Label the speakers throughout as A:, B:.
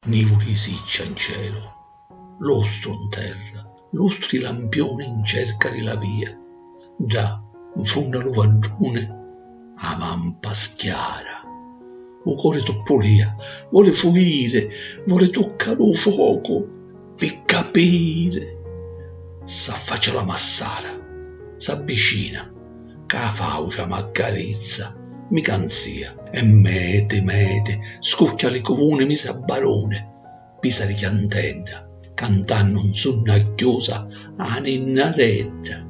A: nivoli siccia in cielo, l'ostro in terra, lustri lampioni in cerca di la via, già in fondo allo vaggione a mampa schiara. O cuore toppolia, vuole fuggire, vuole toccare lo fuoco per capire. S'affaccia la massara, s'avvicina, che la faucia m'accarezza, mi canzia e mete, scucchia le covone, mi s'abbarone, pisa di chiantedda, cantando un sonnacchiosa a ninnaredda.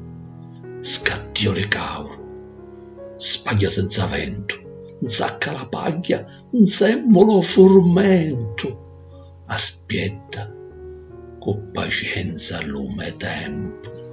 A: Scattio recauro, spaglia senza vento, nsacca la paglia, nsemmolo formento, aspetta con pazienza lume tempo.